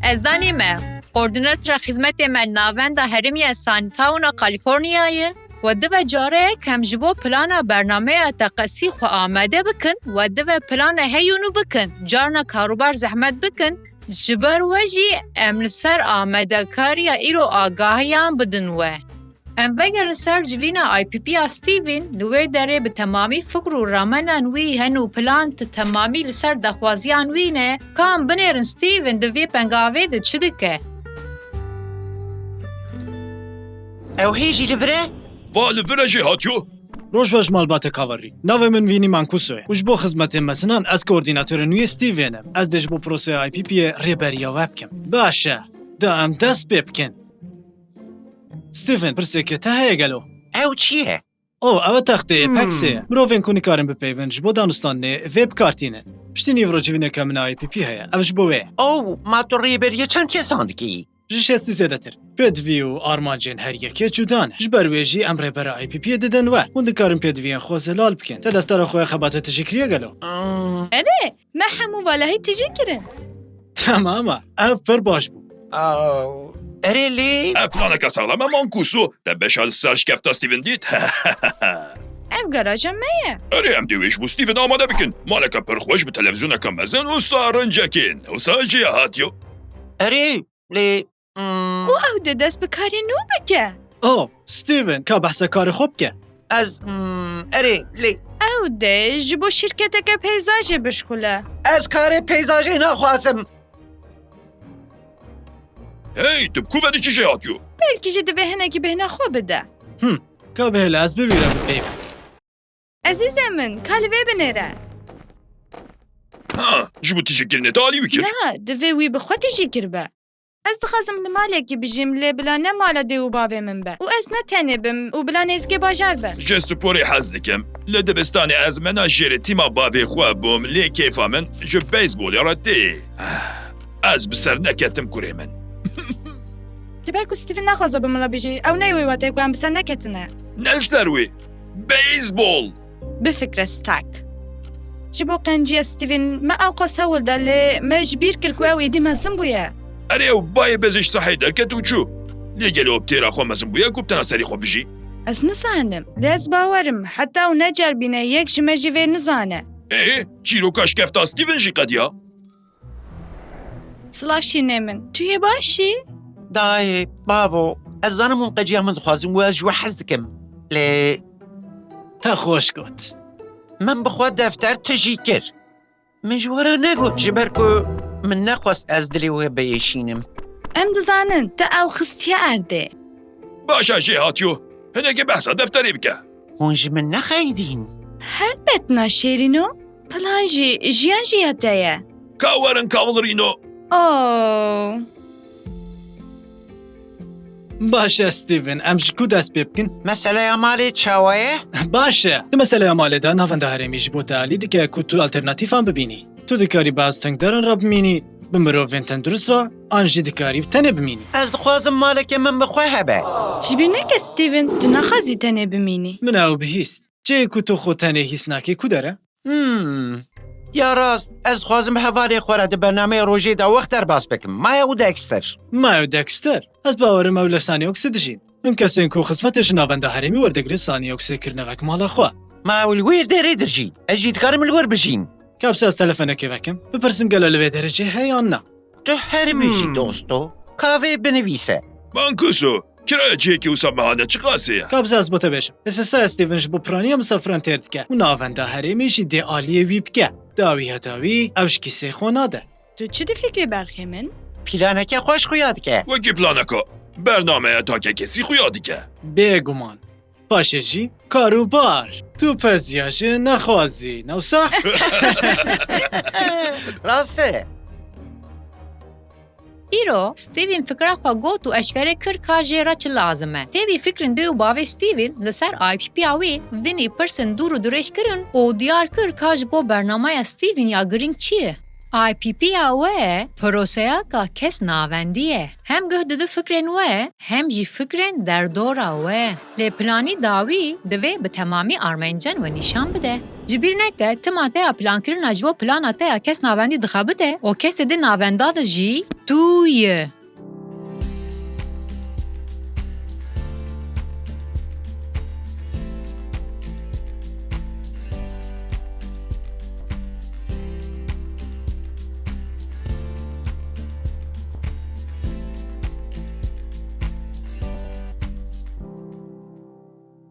Ez danî me. Koordinatора xizmetê me navenda herêmiya Santawna Kaliforniyayê ve dibe careyek hem ji bo plana bernameya teqesî xwe amade bikin ve dibe plana heyûnû bikin. Carna karobar zehmet bikin. Ji ber we jî em li ser amedekariya îro agahiyan bidin we. Em vegerin ser civîna IPP-ya Stephen li wê derê bi temamî fikr û ramenan wî hen û plan ti temamî li ser dexwaziyan wî ne, ka em binêrin Stephen di vê pengavê de çi dike? Ew hêjî li vir e? Va li vir e jê hatiyo. Rojveş malbatê kavarî. Navê min Vînî Mankuso ye. û ji bo xizmetên me sinan ez koordînatora nû yê Stephen im. Ez dê ji bo proseya IPP-yê rêberiya we bikim. Baş e. Da em dest pê bikin. Stephen, pirsêkê te heye gelo. Ew çi ye? O, ew e texteyê peksê ye. Mirovên ku nikarin bipeyvin ji bo danostanê vê bikartînin. Piştî nîvro civîneke min a IPP heye. Ev ji bo wê ye. Ew, ma tu rêberiya çend kesan dikî? Ji şestî zêdetir. Pêdivî û armancên her yekê cuda ne. Ji ber wê jî em rêbera IPP-yê didin we. Hûn dikarin pêdiviyên xwe zelal bikin. Te deftera xwe xebate tişîkiriye gelo. Me hemû valahî tijî kirin. Tamam, ev pir baş bû. Erê lê? Ev planeka sağlam e Mankuso. Te beşa li ser şikefta Stephen dît. Ev garaja me ye. Erê em dê wê ji bo Stephen amade bikin. Maleka pir xweş bi televizyoneka mezin û sarincekên. Wisa jê hatiyo. Erê lê? û ew dê dest bi karê nû bike. O, Stephen, ka behsa karê xwe bike. Ez erê lê? Ew dê ji bo şîrketeke peyzajê bişkule. Ez karê peyzajê naxwazim. Hey, tu bi ku vedî çi jê hatiyo? Belkî jî divê hinekî bêhna xwe bide. Ka bihêle ez bibîre bipeyvin. Ezîzê min, ka li vê binêre. Ha, ji bo tişekirine te alî wî kir. Na, divê wî bi xwe tijî kirbe. Ez dixwazim li malekî bijîm lê bila ne mala dê û bavê min be. û ez ne tenê bim û bila nêzgê bajar be. Ji sporê hez dikim. Li dibistanê ez mena jêrê tîma bavê xwe bûm lê kêfa min ji beyzbolê re tê. Ez bi ser neketim kurê min. Ji ber ku Stephen naxwaze bi min re bijî, ew neyê wê watê ku em bi ser neketine. Ne ser wê? Beyzbol! Bifikre stak. Ji bo qenciya Stephen me ew qas hewil da lê me ji bîr kir ku ew êdî mezin bûye. Erê ew bayê bezî ji sahê derket û çû. Lê gelo bi têra xwe mezin bûye ku tena serî xwe bijî. Ez nizanim. Lê ez bawerim heta ew neceribîne yek ji me jî vê nizane. Çîroka şikefta Stephen jî qediya. Silav şînê min. Tu yê başî? Dayê, bavo, ez zanim hûn qeciya min dixwazim û ez ji we hez dikim. Lê Te xweş got. min bi xwe defter tijî kir. Min ji we re negot ji ber ku min nexwest ez dilê wê biyêşînim. Em dizanin te ew xistiye erdê. Başa jê hatiyo. Hinekê behsa defterê bike. Hûn ji min nexeyidîn. Helbet na şêrîno. Plan jî jiyan jî te ye. Ka werin kavlirîno. Oh. Baş e Stephen, em ji ku dest pê bikin? Meseleya malê çawa ye? Baş e. Di meseleya malê de navenda herêmî ji bo te alî dike ku tu alternatîfan bibînî. Tu dikarî baz tengderan re bimînî, bi mirovên tendurist re, an jî dikarî bi tenê bimînî. Ez dixwazim malekê min bi xwe hebe. Ji bîr neke Stephen, tu naxwazî tenê bimînî. Min ew bihîst. Cê ku tu xwe tenê hîs nakî ku dere? Ya rast, ez dixwazim bi hevalê xwe re di bernameyê rojê de wext derbas bikim. Maya û Dexter. Ma ew Dexter. Ez bawerim ew li sanîyoksê dijîn. Him kesên ku xizmetê ji navenda herêmî werdigrin sanîyoksêkirinevek mala xwe. Ma ew li wê derê dirjî. Ez jî dikarim li wir bijîm. Kapsa ez telefonekê vekim. Bipirsim gelo li vê derecê heye an na. Tu herî bijî dosto. Kavê binivîse. Mankuso, kirayeciyekî wisa mehane çi qasê ye? Kapsa ez bo te bêjim. Êsesa Stephen ji bo piraniya misafiran têr dike. û navenda herêmê jî dê aliyê wî bike. Dawî heta wî ew ji kîsê xwe nade. Tu çi difikrî berxê min? Planeke xweş xuya dike. Wekî planeka. Bernameya takekesî xuya dike. Bêguman. Paşê jî karûbar. Tu peziya jî nexwazî. Newsa? Rast e. Îro, Stephen fikra xwe got û eşkerê kir ka jê re çi lazim e. Tevî fikrên dê û bavê Stephen li ser IPP-ya wê vinî pirsin dûr û dirêj kirin û diyar kir ka ji bo bernameya Stephen ya giring çi ye. IPP-ya we proseya ka kes navendî ye. Hem guh didi fikrên we, hem jî fikrên derdora we. Lê planî dawî divê bi temamî armencen we nîşan bide. Ji bîr neke tima te ya plankirina ji bo plana te ya kes navendî dixebite, o kesê di navenda de jî Tu yê